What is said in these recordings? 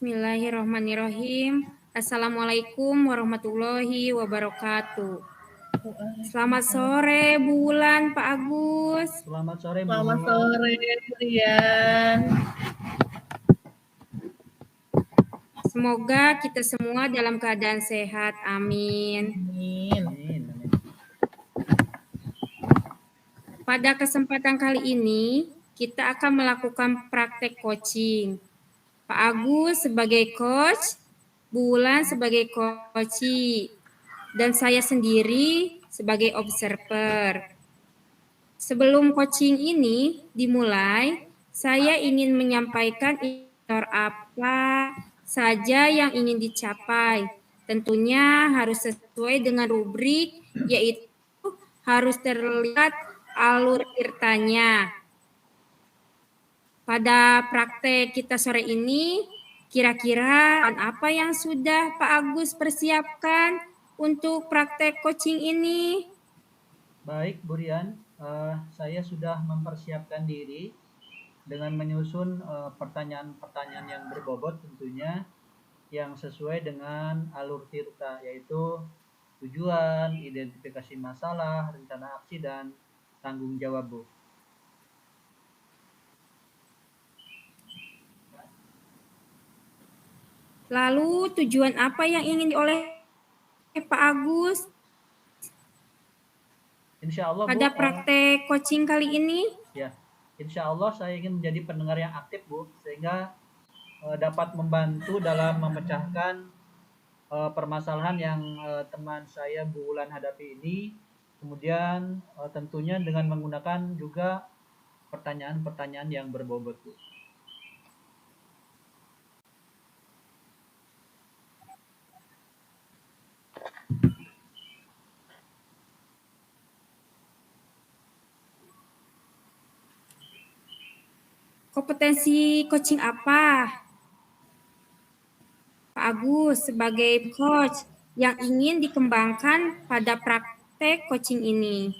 Bismillahirrahmanirrahim. Assalamualaikum warahmatullahi wabarakatuh. Selamat sore, Bu Wulan, Pak Agus. Selamat sore, Bu. Selamat sore, Rian. Semoga kita semua dalam keadaan sehat. Amin. Amin. Pada kesempatan kali ini, kita akan melakukan praktek coaching. Pak Agus sebagai coach, Bu Wulan sebagai coachee, dan saya sendiri sebagai observer. Sebelum coaching ini dimulai, saya ingin menyampaikan indikator apa saja yang ingin dicapai. Tentunya harus sesuai dengan rubrik, yaitu harus terlihat alur ceritanya. Pada praktek kita sore ini, kira-kira apa yang sudah Pak Agus persiapkan untuk praktek coaching ini? Baik, Bu Rian, saya sudah mempersiapkan diri dengan menyusun pertanyaan-pertanyaan yang berbobot tentunya yang sesuai dengan alur tirta, yaitu tujuan, identifikasi masalah, rencana aksi, dan tanggung jawab, Bu. Lalu tujuan apa yang ingin oleh Pak Agus Insya Allah, pada Bu, praktek coaching kali ini? Ya, insya Allah saya ingin menjadi pendengar yang aktif, Bu, sehingga dapat membantu dalam memecahkan permasalahan yang teman saya Bu Wulan hadapi ini. Kemudian tentunya dengan menggunakan juga pertanyaan-pertanyaan yang berbobot, Bu. Kompetensi coaching apa, Pak Agus, sebagai coach yang ingin dikembangkan pada praktek coaching ini?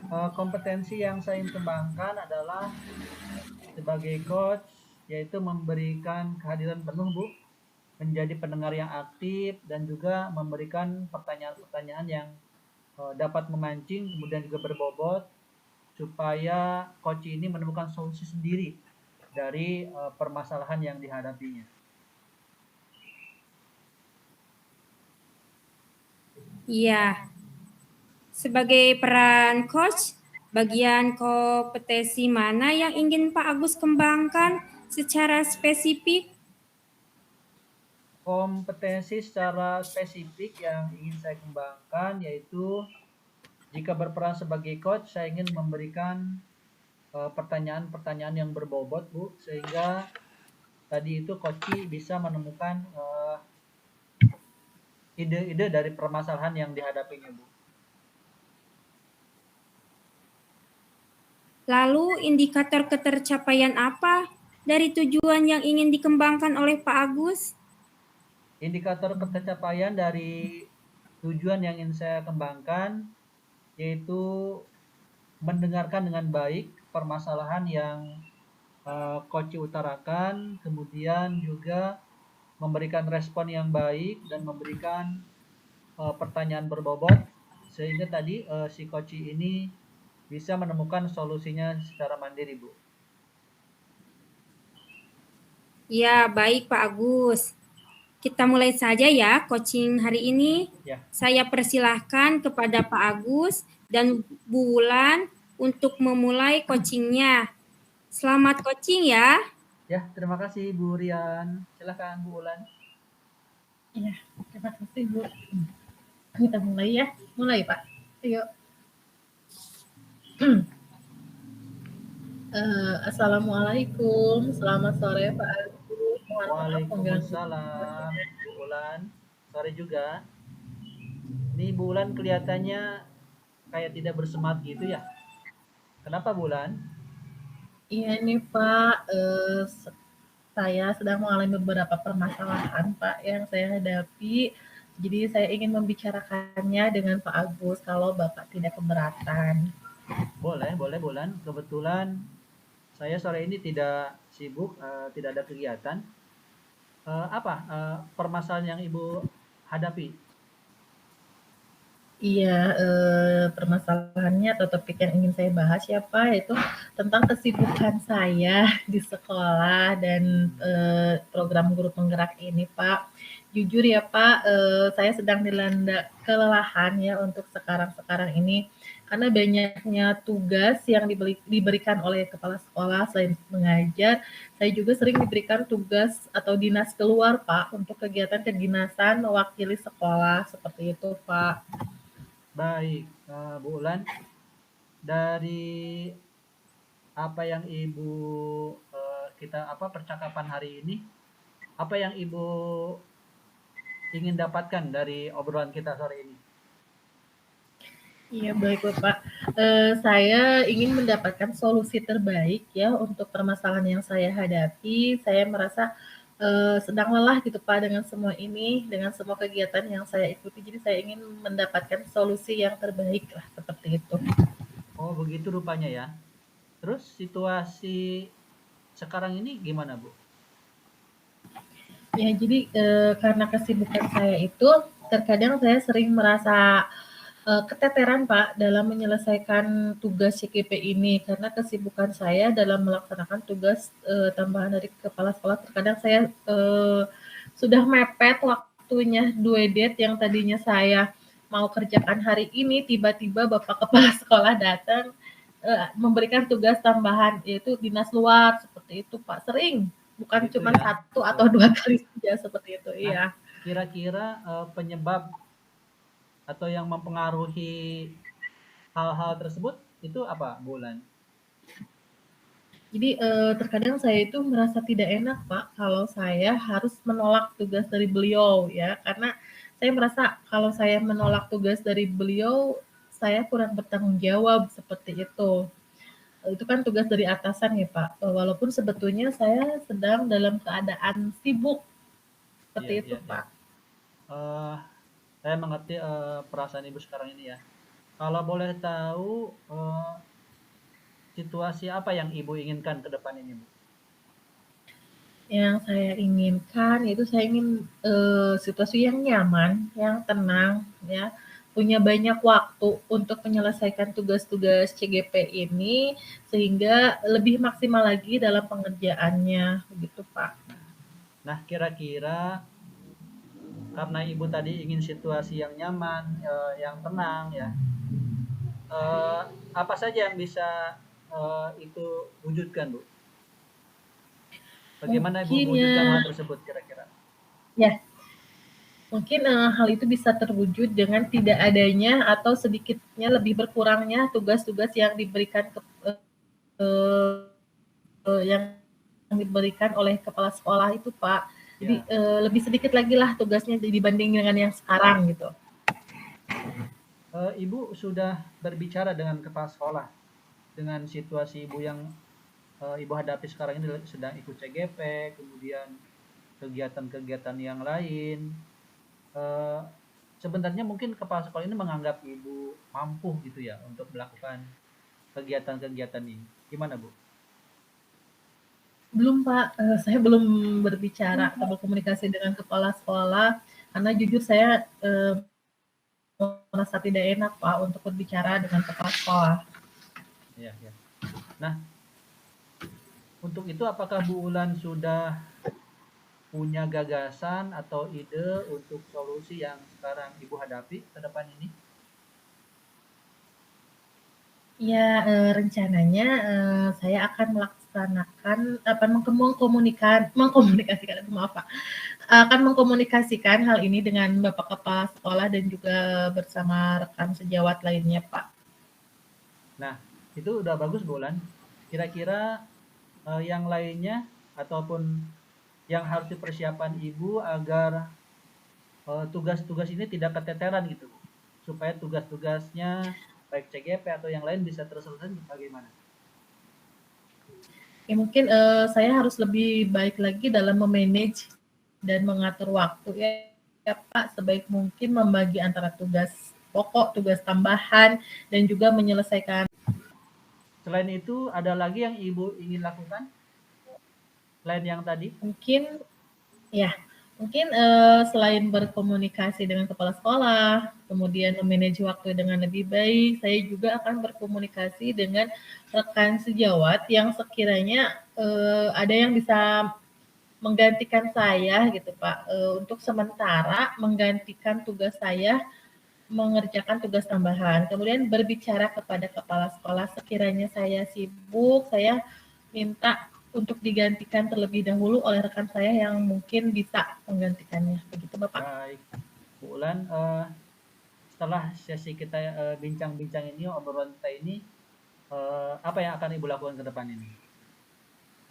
Kompetensi yang saya kembangkan adalah sebagai coach, yaitu memberikan kehadiran penuh, Bu, menjadi pendengar yang aktif, dan juga memberikan pertanyaan-pertanyaan yang dapat memancing, kemudian juga berbobot, supaya coach ini menemukan solusi sendiri dari permasalahan yang dihadapinya. Iya. Sebagai peran coach, bagian kompetensi mana yang ingin Pak Agus kembangkan secara spesifik? Kompetensi secara spesifik yang ingin saya kembangkan yaitu jika berperan sebagai coach, saya ingin memberikan pertanyaan-pertanyaan yang berbobot, Bu, sehingga tadi itu coach bisa menemukan ide-ide dari permasalahan yang dihadapinya, Bu. Lalu indikator ketercapaian apa dari tujuan yang ingin dikembangkan oleh Pak Agus? Indikator ketercapaian dari tujuan yang ingin saya kembangkan yaitu mendengarkan dengan baik permasalahan yang coach utarakan, kemudian juga memberikan respon yang baik dan memberikan pertanyaan berbobot sehingga tadi si coach ini bisa menemukan solusinya secara mandiri, Bu. Ya, baik Pak Agus. Kita mulai saja ya coaching hari ini. Ya. Saya persilahkan kepada Pak Agus dan Bu Wulan untuk memulai coachingnya. Selamat coaching ya. Ya, terima kasih Bu Rian. Silakan Bu Wulan. Ya, terima kasih, Bu. Kita mulai ya. Mulai, Pak. Ayo. Assalamualaikum. Selamat sore, Pak Agus. Waalaikumsalam, Bu Wulan. Sore juga. Ini Bu Wulan kelihatannya kayak tidak bersemangat gitu ya. Kenapa Bu Wulan? Iya nih Pak, saya sedang mengalami beberapa permasalahan Pak yang saya hadapi. Jadi saya ingin membicarakannya dengan Pak Agus kalau Bapak tidak keberatan. Boleh Bu Wulan. Kebetulan saya sore ini tidak sibuk, tidak ada kegiatan. Apa permasalahan yang Ibu hadapi? Iya, permasalahannya atau topik yang ingin saya bahas ya Pak, yaitu tentang kesibukan saya di sekolah dan, program guru penggerak ini Pak. Jujur ya Pak, saya sedang dilanda kelelahan ya untuk sekarang-sekarang ini, karena banyaknya tugas yang diberikan oleh kepala sekolah selain mengajar, saya juga sering diberikan tugas atau dinas keluar Pak, untuk kegiatan kedinasan mewakili sekolah, seperti itu Pak. Baik, Bu Ulan, dari apa yang Ibu kita apa percakapan hari ini, apa yang Ibu ingin dapatkan dari obrolan kita sore ini? Iya baik Bapak. Saya ingin mendapatkan solusi terbaik ya untuk permasalahan yang saya hadapi. Saya merasa, sedang lelah gitu Pak dengan semua ini, dengan semua kegiatan yang saya ikuti. Jadi saya ingin mendapatkan solusi yang terbaik lah, seperti itu. Oh, begitu rupanya ya. Terus situasi sekarang ini gimana, Bu? Ya jadi, karena kesibukan saya itu, terkadang saya sering merasa, keteteran Pak dalam menyelesaikan tugas CGP ini, karena kesibukan saya dalam melaksanakan tugas, tambahan dari kepala sekolah. Terkadang saya, sudah mepet waktunya due date yang tadinya saya mau kerjakan hari ini, tiba-tiba bapak kepala sekolah datang, memberikan tugas tambahan, yaitu dinas luar, seperti itu Pak, sering. Bukan Begitu cuma ya. 1 atau Oh. 2 kali saja seperti itu, Nah, iya. kira-kira penyebab atau yang mempengaruhi hal-hal tersebut itu apa, Bu Ulan? Jadi, terkadang saya itu merasa tidak enak, Pak, kalau saya harus menolak tugas dari beliau ya, karena saya merasa kalau saya menolak tugas dari beliau, saya kurang bertanggung jawab, seperti itu. Itu kan tugas dari atasan ya, Pak, walaupun sebetulnya saya sedang dalam keadaan sibuk, seperti Iya, itu, iya, iya. Pak. Eh, saya mengerti perasaan Ibu sekarang ini ya. Kalau boleh tahu situasi apa yang Ibu inginkan ke depan ini, Bu? Yang saya inginkan itu saya ingin, situasi yang nyaman, yang tenang ya, punya banyak waktu untuk menyelesaikan tugas-tugas CGP ini, sehingga lebih maksimal lagi dalam pengerjaannya, begitu Pak. Nah, kira-kira karena Ibu tadi ingin situasi yang nyaman, yang tenang ya. Eh, apa saja yang bisa itu wujudkan, Bu? Bagaimana Ibu Mungkin mewujudkan ya hal tersebut kira-kira? ya, mungkin, hal itu bisa terwujud dengan tidak adanya atau sedikitnya lebih berkurangnya tugas-tugas yang diberikan yang diberikan oleh kepala sekolah itu, Pak. Jadi, Ya, lebih sedikit lagi lah tugasnya dibanding dengan yang sekarang gitu. Ibu sudah berbicara dengan kepala sekolah dengan situasi Ibu yang Ibu hadapi sekarang ini sedang ikut CGP, kemudian kegiatan-kegiatan yang lain. Eh, sebenarnya mungkin kepala sekolah ini menganggap Ibu mampu gitu ya untuk melakukan kegiatan-kegiatan ini. Gimana, Bu? Belum, Pak, saya belum berbicara atau berkomunikasi dengan kepala sekolah, karena jujur saya, merasa tidak enak, Pak, untuk berbicara dengan kepala sekolah. Ya, ya. Nah, untuk itu apakah Bu Ulan sudah punya gagasan atau ide untuk solusi yang sekarang Ibu hadapi ke depan ini? Ya, rencananya, saya akan melaksanakan apa, mengkomunikasikan, maaf, Pak, akan mengkomunikasikan hal ini dengan Bapak Kepala Sekolah dan juga bersama rekan sejawat lainnya, Pak. Nah, itu udah bagus, Bu Ulan. Kira-kira yang lainnya ataupun yang harus dipersiapkan Ibu agar tugas-tugas ini tidak keteteran gitu, Bu. Supaya tugas-tugasnya baik CGP atau yang lain bisa terselesaikan bagaimana? Ya mungkin, saya harus lebih baik lagi dalam memanage dan mengatur waktu ya Pak, sebaik mungkin membagi antara tugas pokok, tugas tambahan, dan juga menyelesaikan. Selain itu, ada lagi yang Ibu ingin lakukan? Selain yang tadi? Mungkin Ya, mungkin selain berkomunikasi dengan kepala sekolah, kemudian memanage waktu dengan lebih baik, saya juga akan berkomunikasi dengan rekan sejawat yang sekiranya ada yang bisa menggantikan saya gitu Pak, untuk sementara menggantikan tugas saya mengerjakan tugas tambahan. Kemudian berbicara kepada kepala sekolah sekiranya saya sibuk, saya minta untuk digantikan terlebih dahulu oleh rekan saya yang mungkin bisa menggantikannya. Begitu Bapak. Baik, Bu Ulan, setelah sesi kita bincang-bincang ini, obrolan kita ini, apa yang akan Ibu lakukan ke depan ini?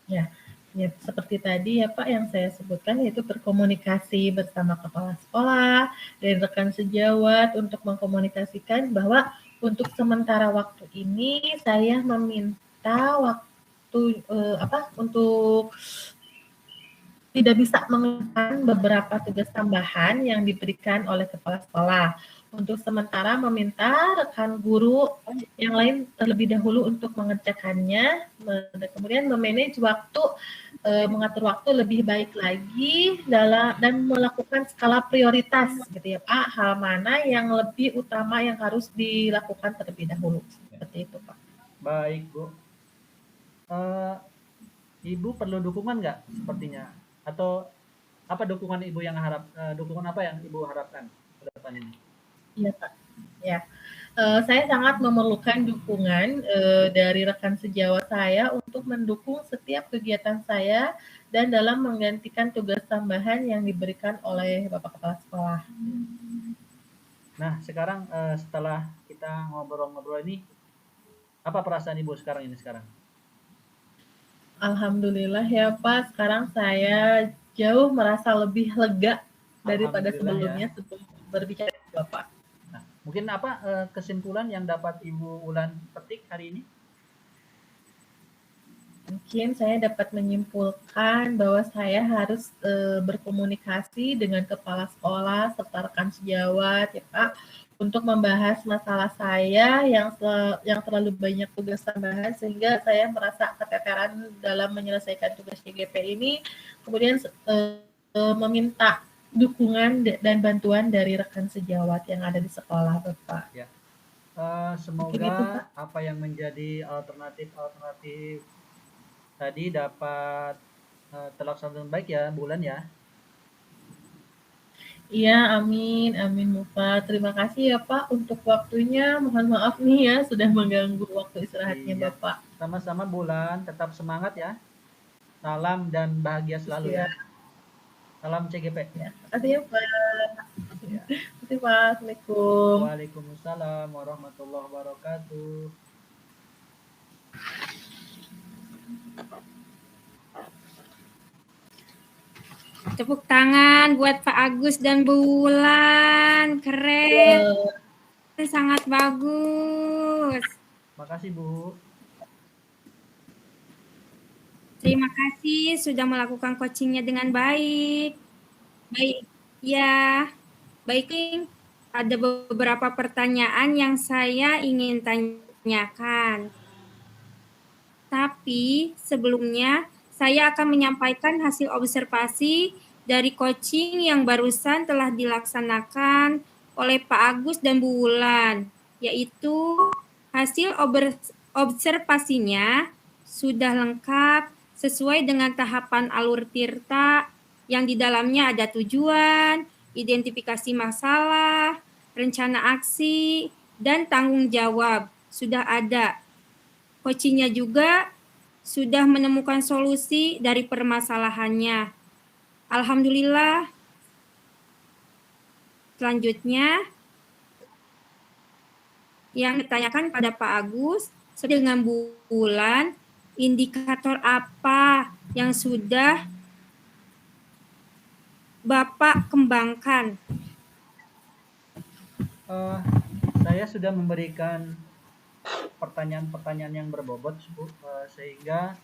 Ya, ya, seperti tadi ya Pak yang saya sebutkan yaitu berkomunikasi bersama kepala sekolah dan rekan sejawat untuk mengkomunikasikan bahwa untuk sementara waktu ini saya meminta waktu untuk tidak bisa mengerjakan beberapa tugas tambahan yang diberikan oleh kepala sekolah. Untuk sementara meminta rekan guru yang lain terlebih dahulu untuk mengerjakannya, kemudian memanage waktu, mengatur waktu lebih baik lagi dan melakukan skala prioritas gitu ya Pak, hal mana yang lebih utama yang harus dilakukan terlebih dahulu, seperti itu Pak. Baik, Bu. Ibu perlu dukungan nggak sepertinya? Atau apa dukungan Ibu yang dukungan apa yang Ibu harapkan ke depan ini? Iya Pak, ya. Saya sangat memerlukan dukungan dari rekan sejawat saya untuk mendukung setiap kegiatan saya dan dalam menggantikan tugas tambahan yang diberikan oleh Bapak Kepala Sekolah. Nah, sekarang setelah kita ngobrol-ngobrol ini, apa perasaan Ibu sekarang ini sekarang? Alhamdulillah ya Pak, sekarang saya jauh merasa lebih lega daripada Alhamdulillah ya. sebelumnya sebelum berbicara dengan Bapak. Nah, mungkin apa kesimpulan yang dapat Ibu Ulan petik hari ini? Mungkin saya dapat menyimpulkan bahwa saya harus berkomunikasi dengan kepala sekolah serta rekan sejawat ya Pak untuk membahas masalah saya yang terlalu banyak tugas tambahan sehingga saya merasa keteteran dalam menyelesaikan tugas CGP ini. Kemudian meminta dukungan dan bantuan dari rekan sejawat yang ada di sekolah Bapak. Ya. Mungkin itu Semoga Pak. apa yang menjadi alternatif tadi dapat terlaksana dengan baik ya, Bulan ya. Iya, amin, amin Bapak. Terima kasih ya Pak untuk waktunya. Mohon maaf nih ya sudah mengganggu waktu istirahatnya Iya, Bapak. sama-sama Bulan, tetap semangat ya. Salam dan bahagia selalu ya. Iya, Salam CGP. ya. Terima kasih ya Pak. Ya. Terima kasih Pak. Assalamualaikum. Waalaikumsalam warahmatullahi wabarakatuh. Tepuk tangan buat Pak Agus dan Bu Wulan. Keren. Sangat bagus. Makasih Bu. Terima kasih sudah melakukan coachingnya dengan baik. Baik, ya. Baik, ada beberapa pertanyaan yang saya ingin tanyakan. Tapi sebelumnya saya akan menyampaikan hasil observasi dari coaching yang barusan telah dilaksanakan oleh Pak Agus dan Bu Wulan, yaitu hasil observasinya sudah lengkap sesuai dengan tahapan alur tirta yang di dalamnya ada tujuan, identifikasi masalah, rencana aksi, dan tanggung jawab. Sudah ada. Coachingnya juga sudah menemukan solusi dari permasalahannya. Alhamdulillah. Selanjutnya, yang ditanyakan pada Pak Agus, dengan bulan, indikator apa yang sudah Bapak kembangkan? Saya sudah memberikan pertanyaan-pertanyaan yang berbobot sehingga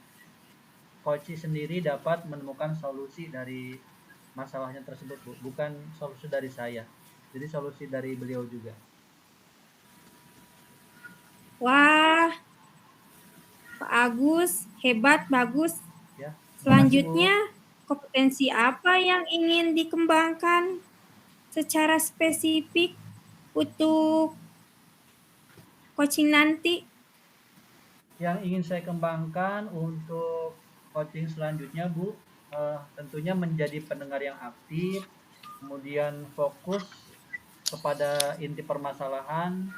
coach sendiri dapat menemukan solusi dari masalahnya tersebut Bu. Bukan solusi dari saya, jadi solusi dari beliau juga. Wah, Pak Agus hebat, bagus. Ya, Selanjutnya, kompetensi apa yang ingin dikembangkan secara spesifik untuk coaching nanti? Yang ingin saya kembangkan untuk coaching selanjutnya, Bu, tentunya menjadi pendengar yang aktif, kemudian fokus kepada inti permasalahan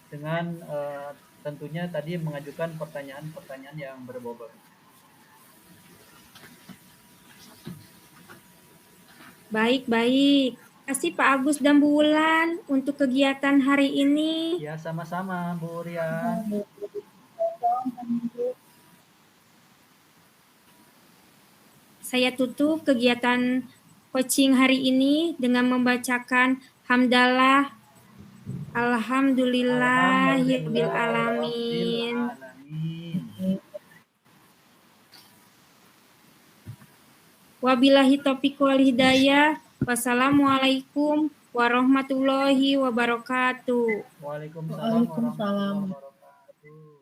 dengan tentunya tadi mengajukan pertanyaan-pertanyaan yang berbobot. Baik. Kasih Pak Agus dan Bu Wulan untuk kegiatan hari ini. Ya, sama-sama, Bu Rian. Saya tutup kegiatan coaching hari ini dengan membacakan hamdalah alhamdulillahirabbil alamin. Wabillahi taufiq wal hidayah. Wassalamualaikum warahmatullahi wabarakatuh. Waalaikumsalam warahmatullahi wabarakatuh.